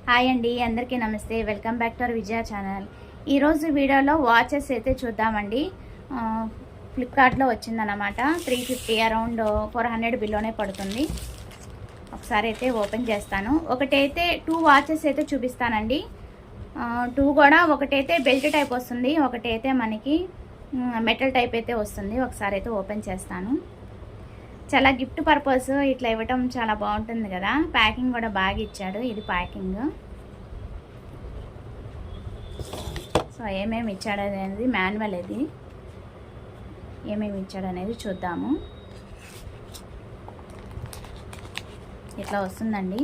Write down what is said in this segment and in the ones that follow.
Hi అండి, అందరికీ నమస్తే. Welcome back to our Vijaya channel. ఈరోజు వీడియోలో వాచెస్ అయితే చూద్దామండి. ఫ్లిప్కార్ట్లో వచ్చిందన్నమాట. 350 అరౌండ్ 400 బిల్లోనే పడుతుంది. ఒకసారి అయితే ఓపెన్ చేస్తాను. ఒకటైతే 2 వాచెస్ అయితే చూపిస్తానండి. 2 కూడా ఒకటైతే బెల్ట్ టైప్ వస్తుంది, ఒకటైతే మనకి మెటల్ టైప్ అయితే వస్తుంది. ఒకసారి అయితే ఓపెన్ చేస్తాను. చాలా గిఫ్ట్ పర్పస్ ఇట్లా ఇవ్వటం చాలా బాగుంటుంది కదా. ప్యాకింగ్ కూడా బాగా ఇచ్చాడు. ఇది ప్యాకింగ్. సో ఏమేమి ఇచ్చాడు అనేది మాన్యువల్. ఇది ఏమేమి ఇచ్చాడు అనేది చూద్దాము. ఇట్లా వస్తుందండి.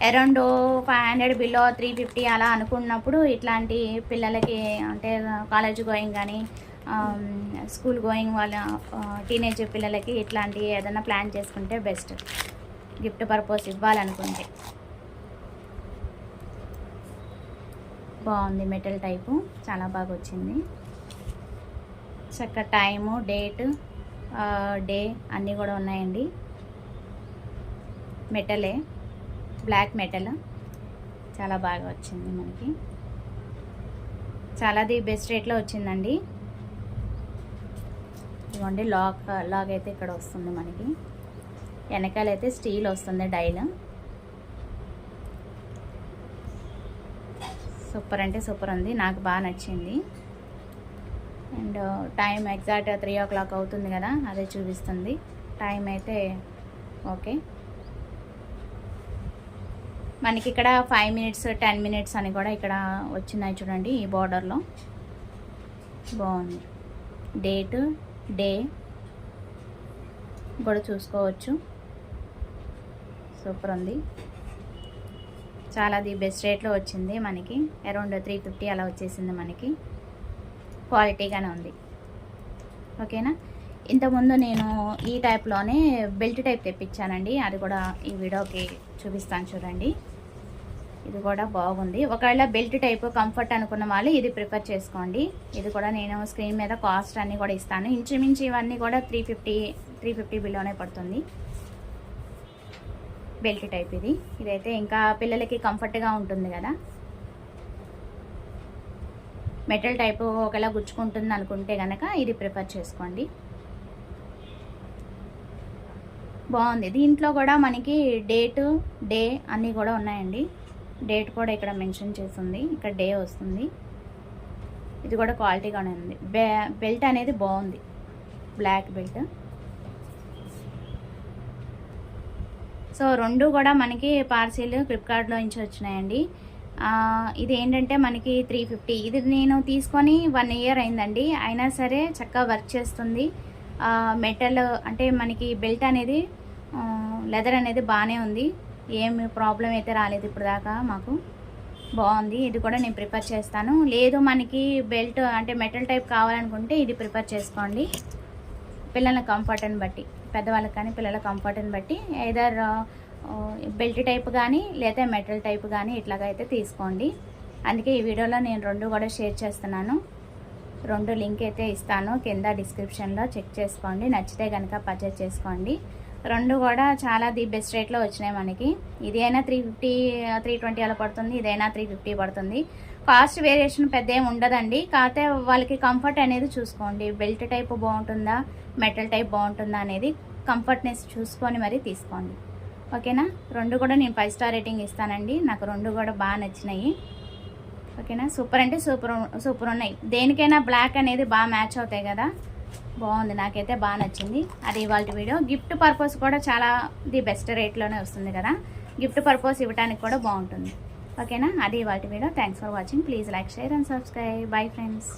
అరౌండ్ 500 బిలో 350 అలా అనుకున్నప్పుడు ఇట్లాంటి పిల్లలకి అంటే కాలేజ్ గోయింగ్ కానీ స్కూల్ గోయింగ్ వాళ్ళ టీనేజ్ పిల్లలకి ఇట్లాంటి ఏదైనా ప్లాన్ చేసుకుంటే బెస్ట్, గిఫ్ట్ పర్పస్ ఇవ్వాలనుకుంటే. బాగుంది, మెటల్ టైపు చాలా బాగా వచ్చింది. చక్క టైము, డేట్, డే అన్నీ కూడా ఉన్నాయండి. మెటలే, బ్లాక్ మెటల్ చాలా బాగా వచ్చింది మనకి. చాలాది బెస్ట్ రేట్లో వచ్చిందండి. ఇదిగోండి లాగ్ అయితే ఇక్కడ వస్తుంది మనకి. వెనకాల అయితే స్టీల్ వస్తుంది డైల్. సూపర్ అంటే సూపర్ ఉంది, నాకు బాగా నచ్చింది. అండ్ టైం ఎగ్జాక్ట్ 3 o'clock అవుతుంది కదా, అదే చూపిస్తుంది టైం అయితే. ఓకే, మనకి ఇక్కడ 5 minutes 10 minutes అని కూడా ఇక్కడ వచ్చినాయి చూడండి. ఈ బార్డర్లో బాగుంది. డేటు, డే కూడా చూసుకోవచ్చు. సూపర్ ఉంది. చాలా బెస్ట్ రేట్లో వచ్చింది మనకి. అరౌండ్ 350 అలా వచ్చేసింది మనకి. క్వాలిటీగానే ఉంది. ఓకేనా. ఇంతకుముందు నేను ఈ టైప్లోనే బెల్ట్ టైప్ తెప్పించానండి. అది కూడా ఈ వీడియోకి చూపిస్తాను చూడండి. ఇది కూడా బాగుంది. ఒకవేళ బెల్ట్ టైప్ కంఫర్ట్ అనుకున్న వాళ్ళు ఇది ప్రిఫర్ చేసుకోండి. ఇది కూడా నేను స్క్రీన్ మీద కాస్ట్ అన్నీ కూడా ఇస్తాను. ఇంచుమించు ఇవన్నీ కూడా 350 బిలోనే పడుతుంది. బెల్ట్ టైప్ ఇదైతే ఇంకా పిల్లలకి కంఫర్ట్గా ఉంటుంది కదా. మెటల్ టైపు ఒకవేళ గుచ్చుకుంటుంది అనుకుంటే కనుక ఇది ప్రిఫర్ చేసుకోండి. బాగుంది. దీంట్లో కూడా మనకి డేటు, డే అన్నీ కూడా ఉన్నాయండి. డేట్ కూడా ఇక్కడ మెన్షన్ చేస్తుంది. ఇక్కడ డే వస్తుంది. ఇది కూడా క్వాలిటీగానే ఉంది. బెల్ట్ అనేది బాగుంది, బ్లాక్ బెల్ట్. సో 2 కూడా మనకి పార్సిల్ ఫ్లిప్కార్ట్లో నుంచి వచ్చినాయండి. ఇది ఏంటంటే మనకి 350. ఇది నేను తీసుకొని 1 year అయిందండి. అయినా సరే చక్కగా వర్క్ చేస్తుంది. మెటల్ అంటే మనకి బెల్ట్ అనేది లెదర్ అనేది బాగానే ఉంది. ఏమి ప్రాబ్లం అయితే రాలేదు ఇప్పుడు దాకా మాకు. బాగుంది. ఇది కూడా నేను ప్రిఫర్ చేస్తాను. లేదు మనకి బెల్ట్ అంటే మెటల్ టైప్ కావాలనుకుంటే ఇది ప్రిఫర్ చేసుకోండి. పిల్లల కంఫర్ట్ని బట్టి, పెద్దవాళ్ళకి కానీ పిల్లల కంఫర్ట్ని బట్టి ఏదర్ బెల్ట్ టైప్ కానీ లేదా మెటల్ టైప్ కానీ ఇట్లాగైతే తీసుకోండి. అందుకే ఈ వీడియోలో నేను 2 కూడా షేర్ చేస్తున్నాను. 2 లింక్ అయితే ఇస్తాను కింద డిస్క్రిప్షన్లో, చెక్ చేసుకోండి. నచ్చితే కనుక పర్చేస్ చేసుకోండి. 2 కూడా చాలా బెస్ట్ రేట్లో వచ్చినాయి మనకి. ఇదైనా 350 320 అలా పడుతుంది, ఇదైనా 350 పడుతుంది. కాస్ట్ వేరియేషన్ పెద్ద ఏమి ఉండదండి. కాకపోతే వాళ్ళకి కంఫర్ట్ అనేది చూసుకోండి. బెల్ట్ టైప్ బాగుంటుందా, మెటల్ టైప్ బాగుంటుందా అనేది కంఫర్ట్నెస్ చూసుకొని మరీ తీసుకోండి. ఓకేనా. 2 కూడా నేను 5 star రేటింగ్ ఇస్తానండి. నాకు 2 కూడా బాగా నచ్చినాయి. ఓకేనా. సూపర్ అంటే సూపర్ ఉన్నాయి. దేనికైనా బ్లాక్ అనేది బాగా మ్యాచ్ అవుతాయి కదా. బాగుంది, నాకైతే బాగా నచ్చింది. అది ఇవాళ వీడియో. గిఫ్ట్ పర్పస్ కూడా చాలా బెస్ట్ రేట్లోనే వస్తుంది కదా. గిఫ్ట్ పర్పస్ ఇవ్వడానికి కూడా బాగుంటుంది. ఓకేనా. అది ఇవాళ video. Thanks for watching. Please like, share and subscribe. Bye friends.